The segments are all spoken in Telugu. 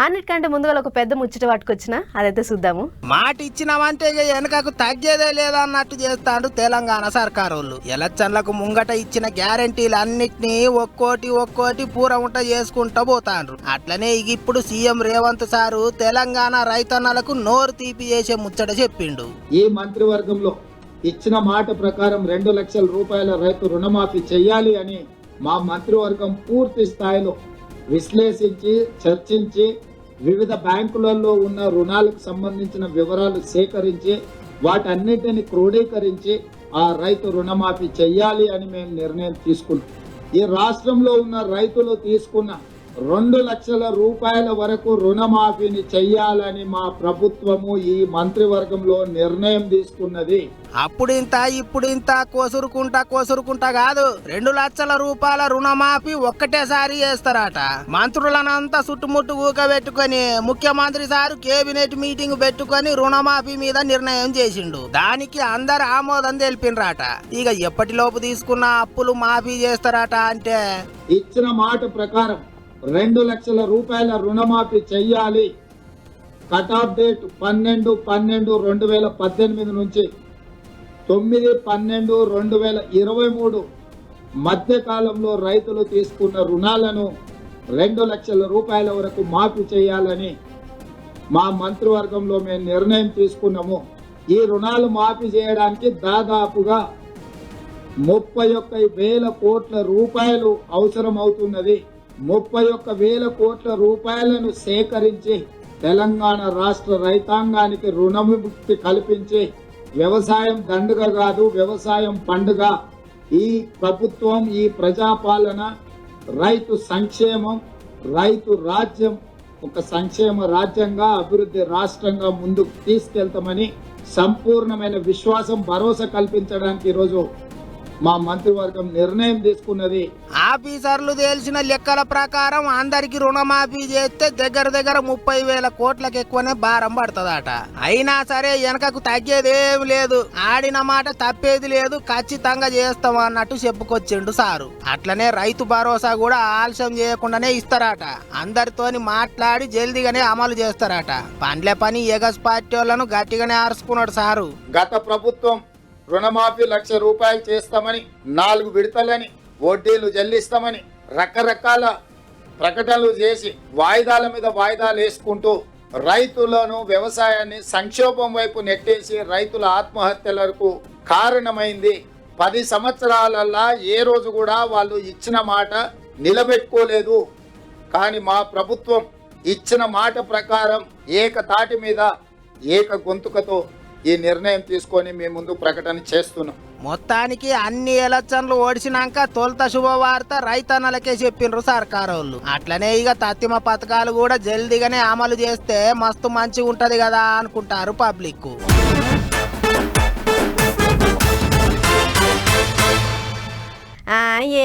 అన్నిటికంటే ముందుగా ఒక పెద్ద ముచ్చట పట్టుకొచ్చిన అదైతే చూద్దాము. మాట ఇచ్చినామంటే వెనకకు తగ్గేదే లేదా అన్నట్టు చేస్తాడు తెలంగాణ సర్కారు వాళ్ళు. ఎలక్షన్లకు ముంగట ఇచ్చిన గ్యారంటీలు అన్నిటినీ ఒక్కోటి పూరముంట చేసుకుంటూ పోతాండ్రు. అట్లనే ఇప్పుడు సీఎం రేవంత్ సారు తెలంగాణ రైతన్నలకు నోరు తీపి చేసే ముచ్చట చెప్పిండు. ఈ మంత్రివర్గంలో ఇచ్చిన మాట ప్రకారం 2 లక్షల రూపాయల రైతు రుణమాఫీ చేయాలి అని మా మంత్రివర్గం పూర్తి స్థాయిలో విశ్లేషించి చర్చించి వివిధ బ్యాంకులలో ఉన్న రుణాలకు సంబంధించిన వివరాలు సేకరించి వాటన్నిటిని క్రోడీకరించి ఆ రైతు రుణమాఫీ చేయాలి అని మేము నిర్ణయం తీసుకున్నాం. ఈ రాష్ట్రంలో ఉన్న రైతులు తీసుకున్న 2 లక్షల రూపాయల వరకు రుణమాఫీని చెయ్యాలని మా ప్రభుత్వము ఈ మంత్రివర్గంలో నిర్ణయం తీసుకున్నది. అప్పుడింత ఇప్పుడింత కోసురుకుంటా కాదు, 2 లక్షల రూపాయల రుణమాఫీ ఒక్కటేసారి చేస్తారట. మంత్రులనంతా చుట్టుముట్టు ఊకబెట్టుకొని ముఖ్యమంత్రి సారు కేబినెట్ మీటింగ్ పెట్టుకొని రుణమాఫీ మీద నిర్ణయం చేసిండు. దానికి అందరు ఆమోదం తెలిపినరాట. ఇక ఎప్పటిలోపు తీసుకున్న అప్పులు మాఫీ చేస్తారట. అంటే ఇచ్చిన మాట ప్రకారం 2 లక్షల రూపాయల రుణమాఫీ చెయ్యాలి. కట్ ఆఫ్ డేట్ 12/12/2018 నుంచి 9/12/2023 మధ్య కాలంలో రైతులు తీసుకున్న రుణాలను 2 లక్షల రూపాయల వరకు మాఫీ చేయాలని మా మంత్రివర్గంలో మేము నిర్ణయం తీసుకున్నాము. ఈ రుణాలు మాఫీ చేయడానికి దాదాపుగా 31,000 కోట్ల రూపాయలు అవసరం అవుతున్నది. 31,000 కోట్ల రూపాయలను సేకరించి తెలంగాణ రాష్ట్ర రైతాంగానికి రుణముక్తి కల్పించి వ్యవసాయం దండుగ కాదు, వ్యవసాయం పండుగ. ఈ ప్రభుత్వం, ఈ ప్రజాపాలన రైతు సంక్షేమం, రైతు రాజ్యం ఒక సంక్షేమ రాజ్యంగా, అభివృద్ధి రాష్ట్రంగా ముందుకు తీసుకెళ్తామని సంపూర్ణమైన విశ్వాసం, భరోసా కల్పించడానికి ఈరోజు మా మంత్రివర్గం నిర్ణయం తీసుకున్నది. ఆఫీసర్లు తెలిసిన లెక్కల ప్రకారం అందరికి రుణమాఫీ చేస్తే దగ్గర 30,000 కోట్లకు ఎక్కువనే భారం పడుతుందట. అయినా సరే వెనకకు తగ్గేదేం లేదు, ఆడిన మాట తప్పేది లేదు, ఖచ్చితంగా చేస్తాం అన్నట్టు చెప్పుకొచ్చిండు సారు. అట్లనే రైతు భరోసా కూడా ఆలస్యం చేయకుండానే ఇస్తారట. అందరితోని మాట్లాడి జల్దిగానే అమలు చేస్తారట. పండ్ల పని ఎగస్ పార్టీ వాళ్ళను గట్టిగానే ఆరుసుకున్నాడు సారు. గత ప్రభుత్వం రుణమాఫీ 1 లక్ష రూపాయలు చేస్తామని, 4 విడతలని, వడ్డీలు చెల్లిస్తామని రకరకాల ప్రకటనలు చేసి వాయిదాల మీద వాయిదాలు వేసుకుంటూ రైతులను, వ్యవసాయాన్ని సంక్షోభం వైపు నెట్టేసి రైతుల ఆత్మహత్యలకు కారణమైంది. 10 సంవత్సరాలల్లా ఏ రోజు కూడా వాళ్ళు ఇచ్చిన మాట నిలబెట్టుకోలేదు. కానీ మా ప్రభుత్వం ఇచ్చిన మాట ప్రకారం ఏకతాటి మీద ఏక గొంతుకతో ఈ నిర్ణయం తీసుకొని మేము ముందు ప్రకటన చేస్తున్నాం. మొత్తానికి అన్ని ఎలక్షన్లు ఓడిచినాక తొలుత శుభవార్త రైతన్నలకే చెప్పిండ్రు సర్కారు వాళ్ళు. అట్లనే ఇక తత్తిమ పథకాలు కూడా జల్దిగానే అమలు చేస్తే మస్తు మంచిగా ఉంటది కదా అనుకుంటారు పబ్లిక్.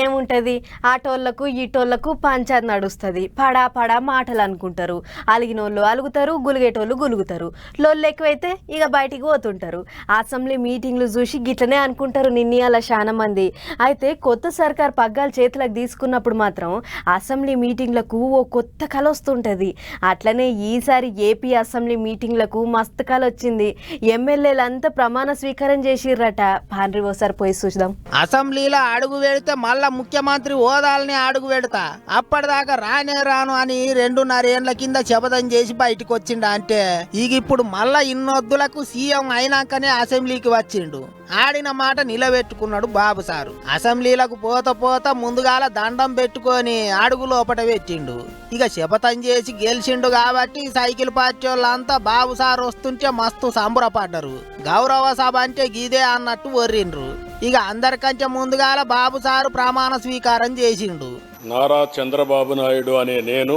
ఏముంటుంది, ఆటోళ్లకు ఈటోళ్లకు పంచాయతీ నడుస్తుంది. పడా మాటలు అనుకుంటారు. అలిగినోళ్ళు అలుగుతారు, గులిగేటోళ్ళు గులుగుతారు. లొల్లు ఎక్కువైతే ఇక బయటికి పోతుంటారు. అసెంబ్లీ మీటింగ్లు చూసి గిట్లనే అనుకుంటారు నిన్నయాల చాలా మంది. అయితే కొత్త సర్కార్ పగ్గాలు చేతులకు తీసుకున్నప్పుడు మాత్రం అసెంబ్లీ మీటింగ్లకు ఓ కొత్త కళ వస్తుంటుంది. అట్లనే ఈసారి ఏపీ అసెంబ్లీ మీటింగ్లకు మస్తు కళ వచ్చింది. ఎమ్మెల్యేలంతా ప్రమాణ స్వీకారం చేసిర్రట. పాండ్రి ఓసారి పోయి చూద్దాం. అసెంబ్లీలో అడుగు పెడితే మళ్ళా ముఖ్యమంత్రి హోదాలని అడుగు పెడతా, అప్పటిదాకా రానే రాను అని 2.5 ఏళ్ల కింద శపథం చేసి బయటకు వచ్చిండు. అంటే ఇక ఇప్పుడు మళ్ళా ఇన్నొద్దులకు సీఎం అయినాకనే అసెంబ్లీకి వచ్చిండు. ఆడిన మాట నిలబెట్టుకున్నాడు బాబు సారు. అసెంబ్లీలకు పోత ముందుగాల దండం పెట్టుకొని అడుగు లోపట పెట్టిండు. ఇక శపథం చేసి గెలిచిండు కాబట్టి సైకిల్ పార్టీ వాళ్ళంతా బాబు సారు వస్తుంటే మస్తు సంబరపడ్డరు. గౌరవ సభ అంటే గీదే అన్నట్టు వర్రిండ్రు. ఇక అందరికంటే ముందుగాల బాబు సారు ప్రమాణ స్వీకారం చేసిండు. నారా చంద్రబాబు నాయుడు అనే నేను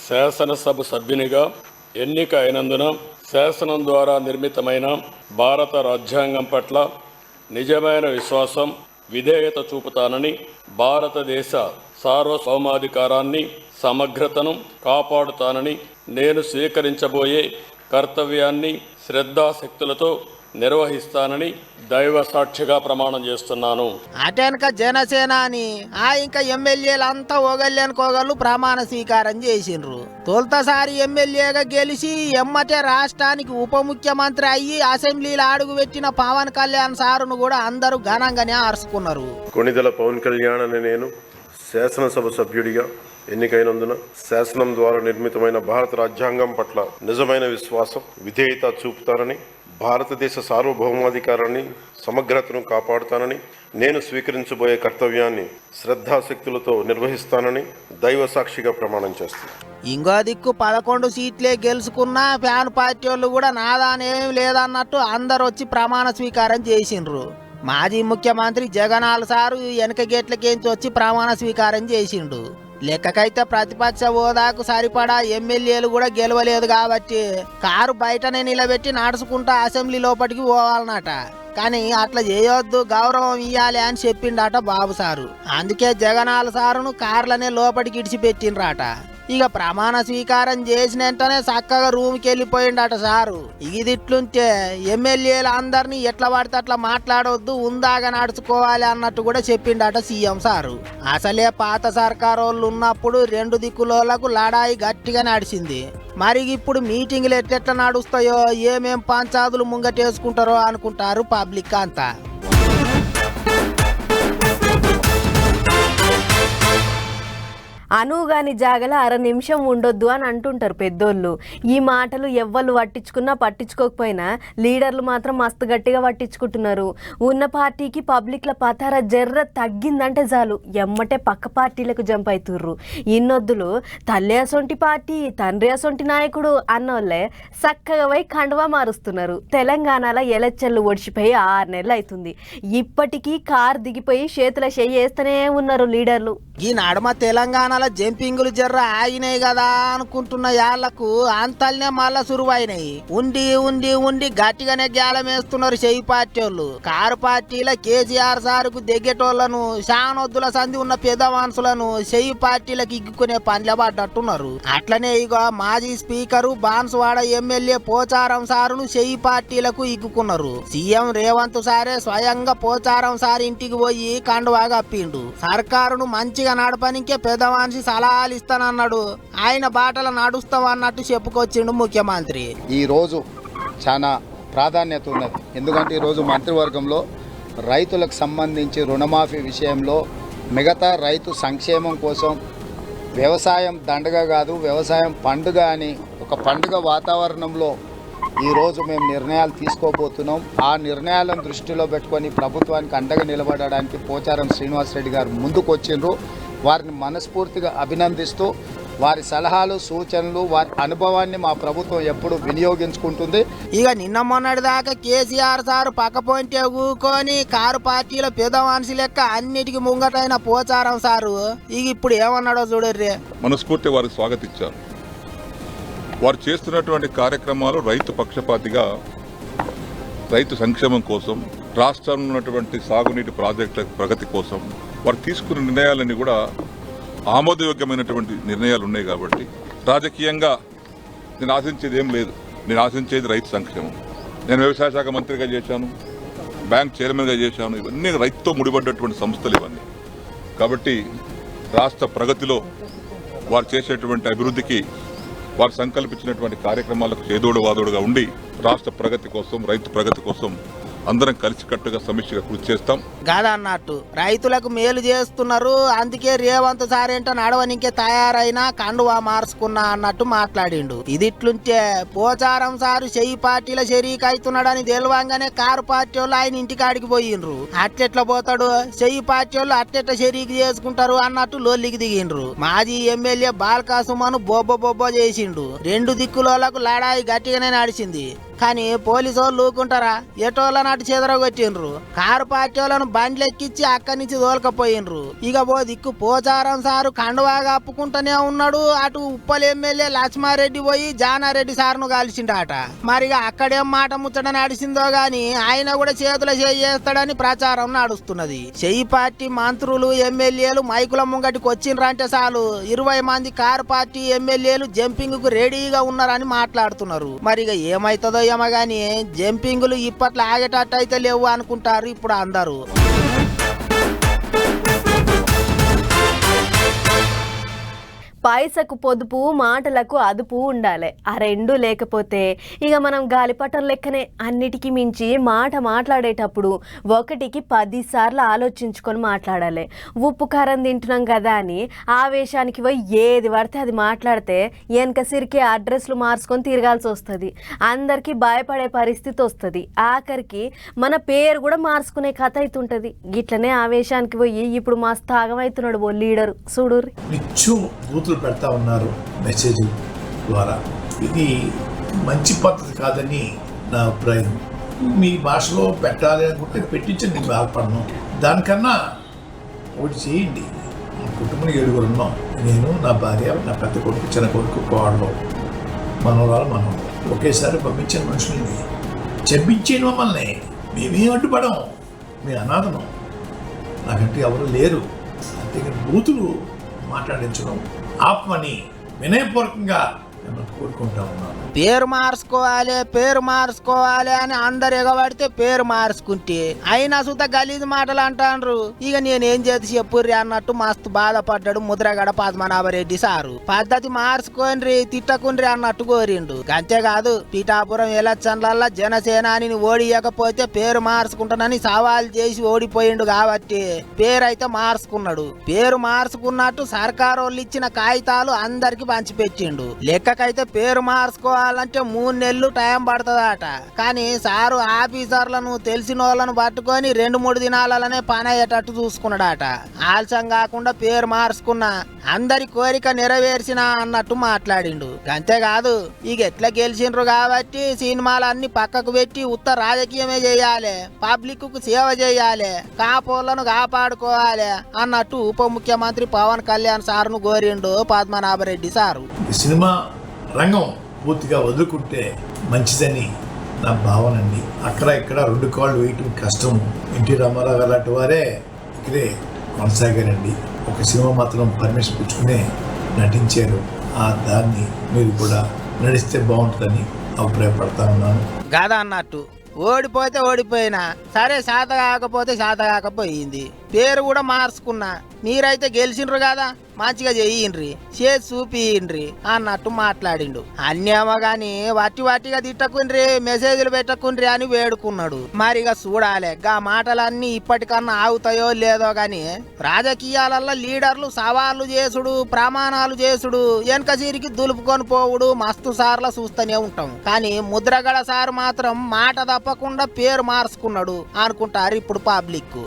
శాసనసభ సభ్యునిగా ఎన్నిక అయినందున శాసనం ద్వారా నిర్మితమైన భారత రాజ్యాంగం పట్ల నిజమైన విశ్వాసం, విధేయత చూపుతానని, భారతదేశ సార్వభౌమాధికారాన్ని, సమగ్రతను కాపాడుతానని, నేను స్వీకరించబోయే కర్తవ్యాన్ని శ్రద్ధాశక్తులతో నిర్వహిస్తానని దైవ సాక్షిగా ప్రమాణం చేస్తున్నాను. అటెనక జనసేన అని ఇంకా ఎమ్మెల్యేలంతా ఓగల్లేనుకోగళ్ళు ప్రమాణ స్వీకారం చేసిండ్రు. తొలతసారి ఎమ్మెల్యేగా గెలిచి ఎమ్మటే రాష్ట్రానికి ఉప ముఖ్యమంత్రి అయ్యి అసెంబ్లీలో అడుగు పెట్టిన పవన్ కళ్యాణ్ సారును కూడా అందరూ ఘనంగానే అరుచుకున్నారు. కొణిదెల పవన్ కళ్యాణ్ అనే నేను శాసనసభ సభ్యుడిగా ఎన్నికైనందున శాసనం ద్వారా నిర్మితమైన భారత రాజ్యాంగం పట్ల నిజమైన విశ్వాసం, విధేయత చూపుతానని, భారతదేశ సార్వభౌమాధికారాన్ని, సమగ్రతను కాపాడుతానని, నేను స్వీకరించబోయే కర్తవ్యాన్ని శ్రద్ధాశక్తులతో నిర్వహిస్తానని దైవ సాక్షిగా ప్రమాణం చేస్తాను. ఇంకో దిక్కు 11 సీట్లే గెలుచుకున్న ఫ్యాన్ పార్టీ వాళ్ళు కూడా నాదానేం లేదన్నట్టు అందరు వచ్చి ప్రమాణ స్వీకారం చేసిండ్రు. మాజీ ముఖ్యమంత్రి జగనాల్ సారు వెనక గేట్లకేంచి వచ్చి ప్రమాణ స్వీకారం చేసిండు. లెక్కకైతే ప్రతిపక్ష హోదాకు సరిపడా ఎమ్మెల్యేలు కూడా గెలవలేదు కాబట్టి కారు బయటనే నిలబెట్టి నడుచుకుంటా అసెంబ్లీ లోపలికి పోవాలన్నట. కానీ అట్లా చేయొద్దు, గౌరవం ఇయ్యాలి అని చెప్పిండట బాబు సారు. అందుకే జగనాల్ సారును కార్లనే లోపలికి ఇడిచిపెట్టిండ్రట. ఇక ప్రమాణ స్వీకారం చేసిన వెంటనే చక్కగా రూమ్కి వెళ్ళిపోయిండట సారు. ఇది ఇట్లుంటే ఎమ్మెల్యేలు అందరినీ ఎట్లా పడితే అట్లా మాట్లాడొద్దు, ఉందాగా నడుచుకోవాలి అన్నట్టు కూడా చెప్పిండట సీఎం సారు. అసలే పాత సర్కారు వాళ్ళు ఉన్నప్పుడు 2 దిక్కులకు లడాయి గట్టిగా నడిచింది. మరి ఇప్పుడు మీటింగ్లు ఎట్లెట్లా నడుస్తాయో, ఏమేం పంచాదులు ముంగటేసుకుంటారో అనుకుంటారు పబ్లిక్ అంతా. అనుగాని జాగల 1/2 నిమిషం ఉండొద్దు అని అంటుంటారు పెద్దోళ్ళు. ఈ మాటలు ఎవ్వరు పట్టించుకున్నా పట్టించుకోకపోయినా లీడర్లు మాత్రం మస్తు గట్టిగా పట్టించుకుంటున్నారు. ఉన్న పార్టీకి పబ్లిక్ల పతార జర్ర తగ్గిందంటే చాలు ఎమ్మటే పక్క పార్టీలకు జంప్ అవుతుర్రు. ఇన్నొద్దులు తల్లి అసొంటి పార్టీ, తండ్రి అసొంటి నాయకుడు అన్నోళ్ళే చక్కగా పోయి కండువా మారుస్తున్నారు. తెలంగాణలో ఎలక్షన్లు ఒడిచిపోయి 6 నెలలు అవుతుంది. ఇప్పటికీ కారు దిగిపోయి చేతుల చెయ్యి వేస్తూనే ఉన్నారు లీడర్లు. ఈ నడుమ తెలంగాణలో జంపింగులు జర్ర ఆగినాయి కదా అనుకుంటున్న యాళ్లకు అంతల్నే మళ్ళా సురువైనాయి. ఉండి ఉండి ఉండి గట్టిగానే గ్యాలం వేస్తున్నారు చెయ్యి పార్టీ వాళ్ళు. కారు పార్టీల కేసీఆర్ సారుకు దిగ్గేటోళ్లను, శానొద్దుల సంధి ఉన్న పెద్ద మనుషులను చెయ్యి పార్టీలకు ఇగ్గుకునే పనిలో పడ్డట్టున్నారు. అట్లనే ఇక మాజీ స్పీకరు బాన్సువాడ ఎమ్మెల్యే పోచారం సారును చెయ్యి పార్టీలకు ఇగ్గుకున్నారు. సీఎం రేవంత్ సారే స్వయంగా పోచారం సార్ ఇంటికి పోయి కండువా కప్పిండు. సర్కారును మంచిగా నడపనికే పెద్ద మనిషి సలహాలు ఇస్తానన్నాడు. ఆయన బాటలు నడుస్తాం అన్నట్టు చెప్పుకొచ్చిండు ముఖ్యమంత్రి. ఈ రోజు చాలా ప్రాధాన్యత ఉన్నది. ఎందుకంటే ఈరోజు మంత్రివర్గంలో రైతులకు సంబంధించి రుణమాఫీ విషయంలో, మిగతా రైతు సంక్షేమం కోసం వ్యవసాయం దండగ కాదు, వ్యవసాయం పండుగ అని ఒక పండుగ వాతావరణంలో ఈరోజు మేము నిర్ణయాలు తీసుకోబోతున్నాం. ఆ నిర్ణయాలను దృష్టిలో పెట్టుకొని ప్రభుత్వానికి అండగా నిలబడడానికి పోచారం శ్రీనివాసరెడ్డి గారు ముందుకు వచ్చిండ్రు. వారిని మనస్ఫూర్తిగా అభినందిస్తూ వారి సలహాలు, సూచనలు, వారి అనుభవాన్ని మా ప్రభుత్వం ఎప్పుడు వినియోగించుకుంటుంది. ఇక నిన్న మొన్నటి దాకా కేసీఆర్ సారు పక్క పొంటే ఊకొని కారు పార్టీలో పెద్ద మనిషి లెక్క అన్నిటికీ ముంగటైన పోచారం సారు ఇక ఇప్పుడు ఏమన్నాడో చూడర్రే. మనస్ఫూర్తి వారికి స్వాగతించారు. వారు చేస్తున్నటువంటి కార్యక్రమాలు రైతు పక్షపాతిగా, రైతు సంక్షేమం కోసం, రాష్ట్రంలో ఉన్నటువంటి సాగునీటి ప్రాజెక్టుల ప్రగతి కోసం వారు తీసుకున్న నిర్ణయాలన్నీ కూడా ఆమోదయోగ్యమైనటువంటి నిర్ణయాలు ఉన్నాయి. కాబట్టి రాజకీయంగా నేను ఆశించేది ఏం లేదు. నేను ఆశించేది రైతు సంక్షేమం. నేను వ్యవసాయ శాఖ మంత్రిగా చేశాను, బ్యాంక్ చైర్మన్గా చేశాను. ఇవన్నీ రైతుతో ముడిపడ్డటువంటి సంస్థలు ఇవన్నీ. కాబట్టి రాష్ట్ర ప్రగతిలో వారు చేసేటువంటి అభివృద్ధికి, వారు సంకల్పించినటువంటి కార్యక్రమాలకు చేదోడు వాదోడుగా ఉండి రాష్ట్ర ప్రగతి కోసం, రైతు ప్రగతి కోసం అందరం కలిసికట్టుగా సమీక్షగా కృషి చేస్తాం. కాదన్నట్టు రైతులకు మేలు చేస్తున్నారు, అందుకే రేవంత్ సారేంట నడవనికే తయారైనా కండువా మార్చుకున్నా అన్నట్టు మాట్లాడిండు. ఇది ఇట్లుంటే పోచారం సారు చెయ్యి పార్టీల షరీక్ అవుతున్నాడని తెలియంగానే కారు పార్టీ వాళ్ళు ఆయన ఇంటికాడికి పోయిండ్రు. అట్లెట్లా పోతాడు, చెయ్యి పార్టీ వాళ్ళు అట్లెట్లా షరీక్ చేసుకుంటారు అన్నట్టు లొల్లికి దిగిండ్రు. మాజీ ఎమ్మెల్యే బాల్కాసుమను బొబ్బ చేసిండు. 2 దిక్కులకు లడాయి గట్టిగానే నడిచింది. కానీ పోలీసు వాళ్ళు ఊకుంటారా, ఎటోళ్ళ నాటి చెదరగొట్టిండ్రు. కారు పార్టీ వాళ్ళను బండ్లు ఎక్కించి అక్కడి నుంచి తోలుకపోయిండ్రు. ఇక దిక్కు పోచారం సారు కండువా కప్పుకుంటూనే ఉన్నాడు. అటు ఉప్పల్ ఎమ్మెల్యే లక్ష్మారెడ్డి పోయి జానారెడ్డి సార్ను కలిసిండట. మరిగా అక్కడేం మాట ముచ్చట నడిచిందో గాని ఆయన కూడా చేతుల చేస్తాడని ప్రచారం నడుస్తున్నది. చెయ్యి పార్టీ మంత్రులు, ఎమ్మెల్యేలు మైకుల ముంగటికి వచ్చిండ్రంటే చాలు 20 మంది కారు పార్టీ ఎమ్మెల్యేలు జంపింగ్ కు రెడీగా ఉన్నారని మాట్లాడుతున్నారు. మరిగా ఏమైతుందో ఏమో గాని జంపింగులు ఇప్పట్లో ఆగేటట్టు అయితే లేవు అనుకుంటారు ఇప్పుడు అందరూ. పైసకు పొదుపు మాటలకు అదుపు ఉండాలి. ఆ రెండు లేకపోతే ఇక మనం గాలిపటం లెక్కనే. అన్నిటికీ మించి మాట మాట్లాడేటప్పుడు 1కి 10 సార్లు ఆలోచించుకొని మాట్లాడాలి. ఉప్పు కారం తింటున్నాం కదా అని ఆవేశానికి పోయి ఏది పడితే అది మాట్లాడితే వెనక సిరికి అడ్రస్లు మార్చుకొని తిరగాల్సి వస్తుంది. అందరికీ భయపడే పరిస్థితి వస్తుంది. ఆఖరికి మన పేరు కూడా మార్చుకునే కథ అవుతుంటుంది. గిట్లనే ఆవేశానికి పోయి ఇప్పుడు మస్తు ఆగమవుతున్నాడు ఓ లీడరు చూడుర్రి. పెడతా ఉన్నారు మెసేజ్ ద్వారా. ఇది మంచి పద్ధతి కాదని నా అభిప్రాయం. మీ భాషలో పెట్టాలి అనుకుంటే పెట్టించండి, బాధపడను. దానికన్నా ఒకటి చేయండి. మా కుటుంబం 7 ఉన్నాం. నేను, నా భార్య, నా పెద్ద కొడుకు, చిన్న కొడుకు, కోడలు, మనవరాలు, మనం ఒకేసారి పంపించిన మనుషుల్ని చెప్పించేయండి. మమ్మల్ని మేమేం అడ్డుపడం, మీ అనాథనం, నాకంటే ఎవరు లేరు. అంతేగాని బూతులు మాట్లాడించడం ఆత్మని వినయపూర్వకంగా నేను కోరుకుంటా ఉన్నాను. పేరు మార్చుకోవాలి అని అందరు ఎగబడితే పేరు మార్చుకుంటే అయినా సుత గలీజు మాటలు అంటాండ్రు. ఇక నేనేం చేసి చెప్పుర్రి అన్నట్టు మస్తు బాధపడ్డాడు ముద్రగడ పద్మనాభరెడ్డి సారు. పద్ధతి మార్చుకోండి, తిట్టకుండ్రి అన్నట్టు కోరిండు. అంతేకాదు పీఠాపురం ఎలక్షన్లల్లా జనసేనాని ఓడియకపోతే పేరు మార్చుకుంటానని సవాల్ చేసి ఓడిపోయిండు కాబట్టి పేరైతే మార్చుకున్నాడు. పేరు మార్చుకున్నట్టు సర్కారు వాళ్ళు ఇచ్చిన కాగితాలు అందరికి పంచిపెట్టిండు. లెక్కకైతే పేరు మార్చుకోవాలంటే 3 నెలలు టైం పడుతుందట. కానీ సారు ఆఫీసర్లను తెలిసిన వాళ్ళను పట్టుకొని 2-3 దినాలనే పని అయ్యేటట్టు చూసుకున్నాడట. ఆలస్యం కాకుండా పేరు మార్చుకున్నా అందరి కోరిక నెరవేర్చిన అన్నట్టు మాట్లాడిండు. అంతేకాదు ఇక ఎట్లా గెలిచిండ్రు కాబట్టి సినిమాలన్నీ పక్కకు పెట్టి ఉత్త రాజకీయమే చేయాలి, పబ్లిక్ కు సేవ చేయాలి, కాపోళ్లను కాపాడుకోవాలి అన్నట్టు ఉప ముఖ్యమంత్రి పవన్ కళ్యాణ్ సార్ను కోరిండు పద్మనాభరెడ్డి సారు. సినిమా రంగం పూర్తిగా వదులుకుంటే మంచిదని నా భావన అండి. అక్కడ ఇక్కడ 2 కాళ్ళు వేయటం కష్టం. ఎన్టీ రామారావు గారు లాంటి వారే ఇక్కడే కొనసాగారండి. ఒక సినిమా మాత్రం పర్మిషన్ పుచ్చుకునే నటించారు. ఆ దాన్ని మీరు కూడా నడిస్తే బాగుంటుందని అభిప్రాయపడతా ఉన్నాను. గదా అన్నట్టు ఓడిపోతే ఓడిపోయినా సరే, శాత కాకపోయింది. పేరు కూడా మార్చుకున్నా. మీరైతే గెలిచిండ్రు కదా, మంచిగా చెయ్యండ్రి, చేసి చూపియండ్రి అన్నట్టు మాట్లాడిండు. అన్నేమో గాని వట్టిగా తిట్టకుండ్రి, మెసేజ్లు పెట్టకుండ్రి అని వేడుకున్నాడు. మరిగా చూడాలి గా మాటలన్నీ ఇప్పటికన్నా ఆగుతాయో లేదో గాని రాజకీయాలలో లీడర్లు సవాళ్లు చేసుడు, ప్రమాణాలు చేసుడు, వెనక సిరికి దులుపుకొని పోవుడు మస్తు సార్ల చూస్తూనే ఉంటాం. కానీ ముద్రగడ సారు మాత్రం మాట తప్పకుండా పేరు మార్చుకున్నాడు అనుకుంటారు ఇప్పుడు పబ్లిక్.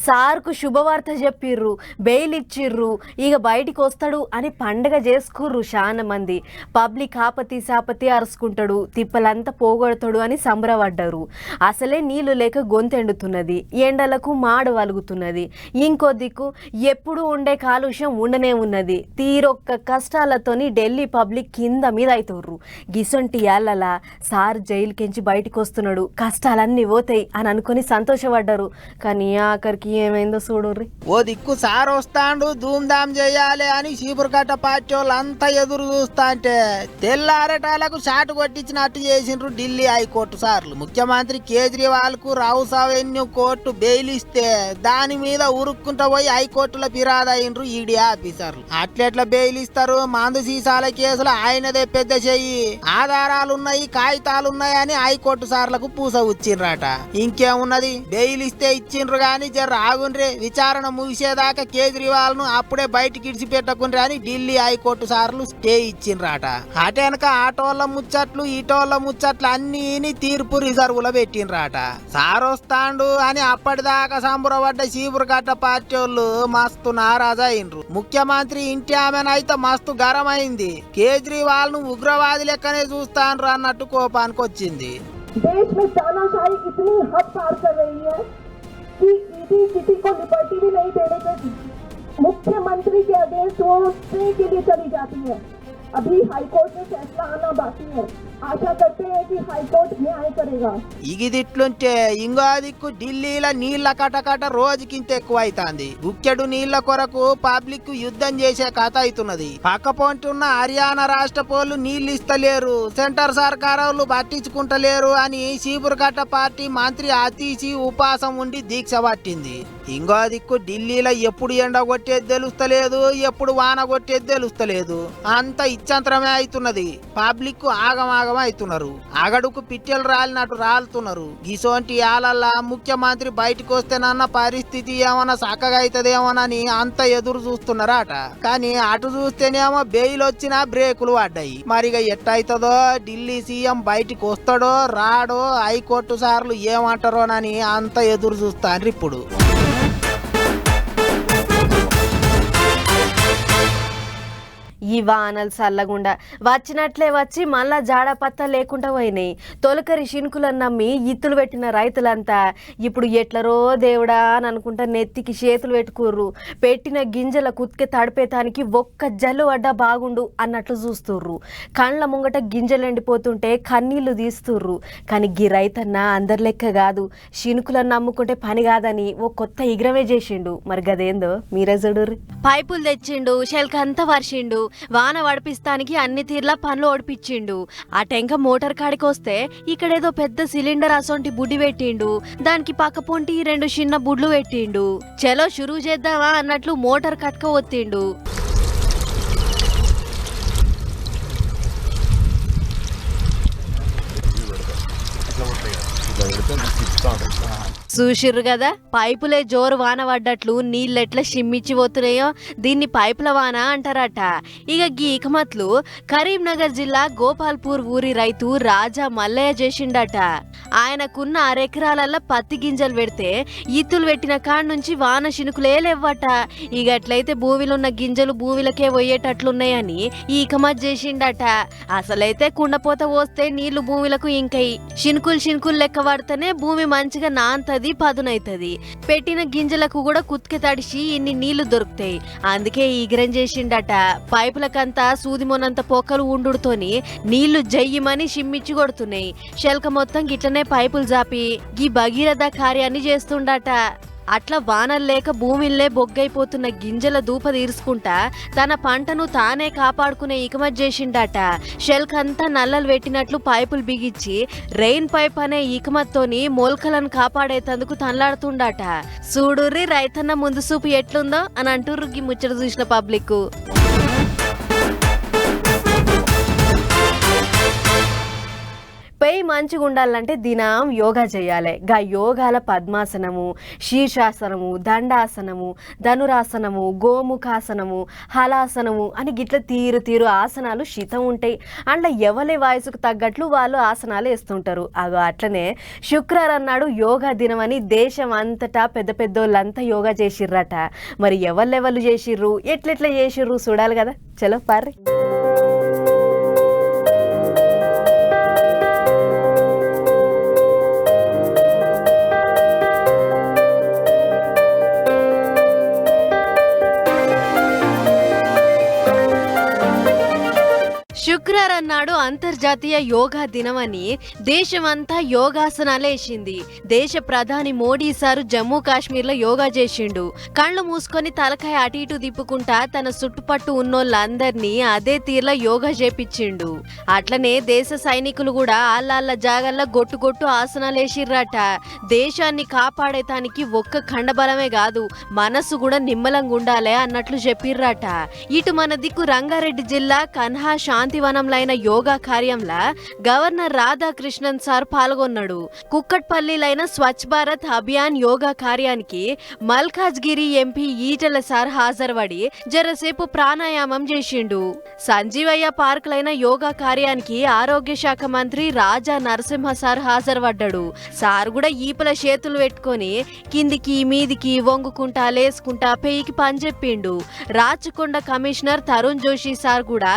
సార్కు శుభవార్త చెప్పిర్రు, బెయిల్ ఇచ్చిర్రు, ఇక బయటికి వస్తాడు అని పండగ చేసుకుర్రు. చాలా మంది పబ్లిక్ ఆపతి సాపతి అరుచుకుంటాడు, తిప్పలంతా పోగొడతాడు అని సంబరపడ్డారు. అసలే నీళ్లు లేక గొంతెండుతున్నది, ఎండలకు మాడు వలుగుతున్నది. ఇంకో దిక్కు ఎప్పుడు ఉండే కాలుష్యం ఉండనే ఉన్నది. తీరొక్క కష్టాలతోని ఢిల్లీ పబ్లిక్ కింద మీద అవుతుర్రు. గిసొంటి యాళ్ళలా సార్ జైలుకెంచి బయటికి వస్తున్నాడు, కష్టాలన్నీ పోతాయి అని అనుకుని సంతోషపడ్డారు. కానీ ఆఖరికి ఏమైందో చూడుర్రి. ఓ దిక్కు సార్ వస్తాండు, ధూమ్ధామ్ చేయాలి అని చీపురుకట్ట పార్టీ వాళ్ళు అంతా ఎదురు చూస్తా అంటే తెల్లారటాలకు షాట్ కొట్టించినట్టు చేసిండ్రు ఢిల్లీ హైకోర్టు సార్లు. ముఖ్యమంత్రి కేజ్రీవాల్ కు రౌస్ అవెన్యూ కోర్టు బెయిల్ ఇస్తే దాని మీద ఉరుక్కుంటూ పోయి హైకోర్టులో ఫిరాదయ్యిండ్రు ఈడీ ఆఫీసర్లు. అట్లెట్లా బెయిల్ ఇస్తారు? మందు సీసాల కేసులో ఆయనదే పెద్ద చెయ్యి, ఆధారాలున్నాయి, కాగితాలున్నాయి అని హైకోర్టు సార్లకు పూస ఉచ్చిండ్రట. ఇంకేమున్నది, బెయిల్ ఇస్తే ఇచ్చిండ్రు గాని జర ఆగుండ్రి, విచారణ ముగిసేదాకా కేజ్రీవాల్ ను అప్పుడే బయటికి ఇడిచిపెట్టకుండ్రి అని ఢిల్లీ హైకోర్టు సార్లు స్టే ఇచ్చిండ్రట. అటెనక ఆటోళ్ళ ముచ్చట్లు ఈటోళ్ళ ముచ్చట్లు అన్ని తీర్పు రిజర్వులో పెట్టిండ్రట. సార్ వస్తాండు అని అప్పటిదాకా సంబరపడ్డ చీపురుకట్ట పార్టీ వాళ్ళు మస్తు నారాజు అయిండ్రు. ముఖ్యమంత్రి ఇంటి ఆమెనైతే మస్తు గరమైంది. కేజ్రీవాల్ ను ఉగ్రవాది లెక్కనే చూస్తాండ్రు అన్నట్టు కోపానికి వచ్చింది. कि किसी को लिबर्टी भी नहीं देने के मुख्यमंत्री के अगेंस्ट वो स्टे के लिए चली जाती है. अभी हाईकोर्ट में फैसला आना बाकी है. आशा करते हैं कि हाईकोर्ट न्याय करेगा। ఇగిదిట్లుంటే ఇంకో దిక్కు ఢిల్లీలో నీళ్ల కటకట రోజుకింత ఎక్కువ అవుతుంది. గుక్కెడు నీళ్ల కొరకు పబ్లిక్ యుద్ధం చేసే కథ అవుతున్నది. పక్కపొంటున్న హర్యానా రాష్ట్ర పోలు నీళ్లు ఇస్తలేరు, సెంటర్ సర్కారోళ్ళు పట్టించుకుంటలేరు అని చీపురుకట్ట పార్టీ మంత్రి అతీసి ఉపాసం ఉండి దీక్ష పట్టింది. ఇంకో దిక్కు ఢిల్లీలో ఎప్పుడు ఎండ కొట్టేది తెలుస్తలేదు, ఎప్పుడు వాన కొట్టేది తెలుస్తలేదు. అంత ఇచ్చంతరమే అవుతున్నది. పబ్లిక్ ఆగమాగం అవుతున్నారు. అగడుకు పిట్టెలు రాలినట్టు రాలుతున్నారు. గిసోంటి ఆలల్లా ముఖ్యమంత్రి బయటకు వస్తేనన్న పరిస్థితి ఏమన్నా చక్కగా అవుతుందేమోనని అంత ఎదురు చూస్తున్నారట. కానీ అటు చూస్తేనేమో బెయిల్ వచ్చినా బ్రేకులు పడ్డాయి. మరిగా ఎట్టయితుందో, ఢిల్లీ సీఎం బయటికి వస్తాడో రాడో, హైకోర్టు సార్లు ఏమంటారోనని అంత ఎదురు చూస్తాను ఇప్పుడు. ఈ వానలు చల్లగుండా వచ్చినట్లే వచ్చి మళ్ళా జాడపత్త లేకుండా పోయినాయి. తొలకరి శినుకులను నమ్మి ఇత్తులు పెట్టిన రైతులంతా ఇప్పుడు ఎట్లరో దేవుడా అని అనుకుంటా నెత్తికి చేతులు పెట్టుకుర్రు. పెట్టిన గింజల కుత్కె తడిపేతానికి ఒక్క జల్లు పడ్డా బాగుండు అన్నట్లు చూస్తుర్రు. కళ్ళ ముంగట గింజలు ఎండిపోతుంటే కన్నీళ్లు తీస్తుర్రు. కానీ గీ రైతన్న అందరి లెక్క కాదు, శినుకులను నమ్ముకుంటే పని కాదని ఓ కొత్త ఇగ్రమే చేసిండు. మరి గదేందో మీరే చూడుర్రి. పైపులు తెచ్చిండు, శెల్కంతా వర్షిండు, వాన వడిపిస్తానికి అన్ని తీర్లా పనులు ఓడిపించిండు. ఆ టెంక మోటార్ కాడికి వస్తే ఇక్కడేదో పెద్ద సిలిండర్ అసొంటి బుడ్డి పెట్టిండు. దానికి పక్కపొంటి 2 చిన్న బుడ్లు పెట్టిండు. చలో షురూ చేద్దామా అన్నట్లు మోటార్ కట్క ఒత్తిండు. చూసిర్రు కదా, పైపులే జోరు వాన పడ్డట్లు నీళ్ళెట్లా షిమ్మిచ్చి పోతున్నాయో దీన్ని పైపుల వాన అంటారట. ఇక గీ ఇకమత్లు కరీంనగర్ జిల్లా గోపాల్పూర్ ఊరి రైతు రాజా మల్లయ్య చేసిండట. ఆయనకున్న 6 ఎకరాలల్లో పత్తి గింజలు పెడితే ఇత్తులు పెట్టిన కాడ నుంచి వాన శినుకులే లేవట. ఇక అట్లయితే భూమిలో ఉన్న గింజలు భూమిలకే పోయేటట్లున్నాయని ఈ ఇకమత్ చేసిండట. అసలైతే కుండపోత పోస్తే నీళ్లు భూమిలకు ఇంకై శినుకులు లెక్క పడితేనే భూమి మంచిగా నాంతది, పదునైతది. పెట్టిన గింజలకు కూడా కుత్కె తడిసి ఇన్ని నీళ్లు దొరుకుతాయి. అందుకే ఈగ్రం చేసిండట. పైపులకంతా సూదిమోనంత పొక్కలు ఉండుతోని నీళ్లు జయ్యమని షిమ్మిచ్చి కొడుతున్నాయి. శెల్క మొత్తం గిట్లనే పైపులు జాపి గీ భగీరథ కార్యాన్ని చేస్తుండట. అట్లా వానలు లేక భూమిల్లే బొగ్గైపోతున్న గింజల దూప తీర్చుకుంటా తన పంటను తానే కాపాడుకునే ఇకమత్ చేసిండట. షెల్కంతా నల్లలు పెట్టినట్లు పైపులు బిగిచ్చి రెయిన్ పైప్ అనే ఇకమత్తోని మొలకలను కాపాడేతందుకు తనలాడుతుండట. చూడుర్రి రైతన్న ముందు చూపు ఎట్లుందో అని అంటుర్రు గీ ముచ్చట చూసిన పబ్లిక్. పెయి మంచిగా ఉండాలంటే దినం యోగా చేయాలి. గా యోగాల పద్మాసనము, శీర్షాసనము, దండాసనము, ధనురాసనము, గోముఖాసనము, హలాసనము అని గిట్ల తీరు ఆసనాలు శితం ఉంటాయి. అండ్ల ఎవరి వయసుకు తగ్గట్లు వాళ్ళు ఆసనాలు వేస్తుంటారు. అట్లనే శుక్రవారం నాడు యోగా దినం అని దేశం అంతటా పెద్ద పెద్దోళ్ళంతా యోగా చేసిర్రట. మరి ఎవరు చేసిర్రు, ఎట్లెట్లా చేసిర్రు చూడాలి కదా. చలో పార్రి. శుక్రవారం నాడు అంతర్జాతీయ యోగా దినమని దేశమంతా యోగాసనాలేసింది. దేశ ప్రధాని మోడీ సారు జమ్మూ కాశ్మీర్లో యోగా చేసిండు. కళ్ళు మూసుకొని తలకాయ అటు ఇటు తిప్పుకుంటా తన చుట్టుపట్టు ఉన్నోళ్ళందరినీ అదే తీర్లా యోగా చేపించిండు. అట్లనే దేశ సైనికులు కూడా ఆళ్ళ జాగల్లో గొట్టు ఆసనాలేసిర్రట. దేశాన్ని కాపాడేతానికి ఒక్క ఖండబలమే కాదు, మనసు కూడా నిమ్మలంగా ఉండాలే అన్నట్లు చెప్పిర్రట. ఇటు మన దిక్కు రంగారెడ్డి జిల్లా కన్హా శాంతివనంలైన యోగా కార్యంలా గవర్నర్ రాధాకృష్ణన్ సార్ పాల్గొన్నాడు. కుక్కట్పల్లిలైన స్వచ్ఛ భారత్ అభియాన్ యోగా కార్యానికి మల్కాజ్గిరి ఎంపీ ఈటెల సార్ హాజరుపడి జరసేపు ప్రాణాయామం చేసిండు. సంజీవయ్య పార్కులైన యోగా కార్యానికి ఆరోగ్య శాఖ మంత్రి రాజా నరసింహ సార్ హాజరుపడ్డాడు. సార్ కూడా ఈపల చేతులు పెట్టుకొని కిందికి మీదికి వంగుకుంటా లేసుకుంటా పెయికి పనిచెప్పిండు. రాచకొండ కమిషనర్ తరుణ్ జోషి సార్ కూడా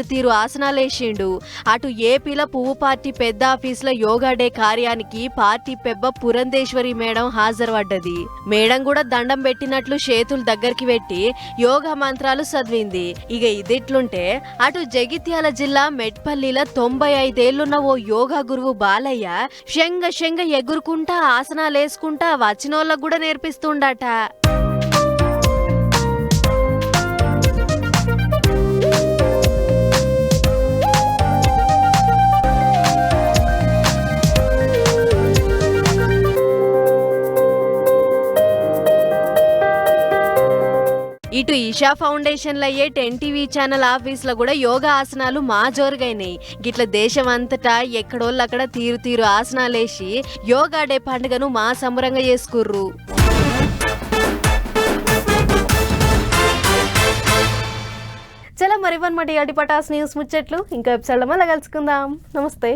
తీరు ఆసనాలేసి చేసిండు. అటు ఏపీల పువ్వు పార్టీ పెద్ద ఆఫీసులో యోగా డే కార్యానికి పార్టీ పెబ్బ పురంధేశ్వరి మేడం హాజరుపడ్డది. మేడం కూడా దండం పెట్టినట్లు చేతులు దగ్గరికి పెట్టి యోగా మంత్రాలు చదివింది. ఇక ఇదిట్లుంటే అటు జగిత్యాల జిల్లా మెట్పల్లిలో 95 ఏళ్లున్న ఓ యోగా గురువు బాలయ్య శంగ ఎగురుకుంటా ఆసనాలు వేసుకుంటా వచ్చినోళ్ళకు కూడా నేర్పిస్తుండట. ఇటు ఈషా ఫౌండేషన్ లో అయ్యే 10 టీవీ ఛానల్ ఆఫీస్ లో కూడా యోగా ఆసనాలు మా జోరుగైనాయి. గిట్ల దేశం అంతటా ఎక్కడోళ్ళు అక్కడ తీరు ఆసనాలేసి యోగా డే పండుగను మా సంబరంగా చేసుకుర్రు. చలో మరి 1 టీఆర్టీ పటాస్ న్యూస్ ముచ్చట్లు ఇంకా ఎపిసోడ్ లో మళ్ళీ కలుసుకుందాం. నమస్తే.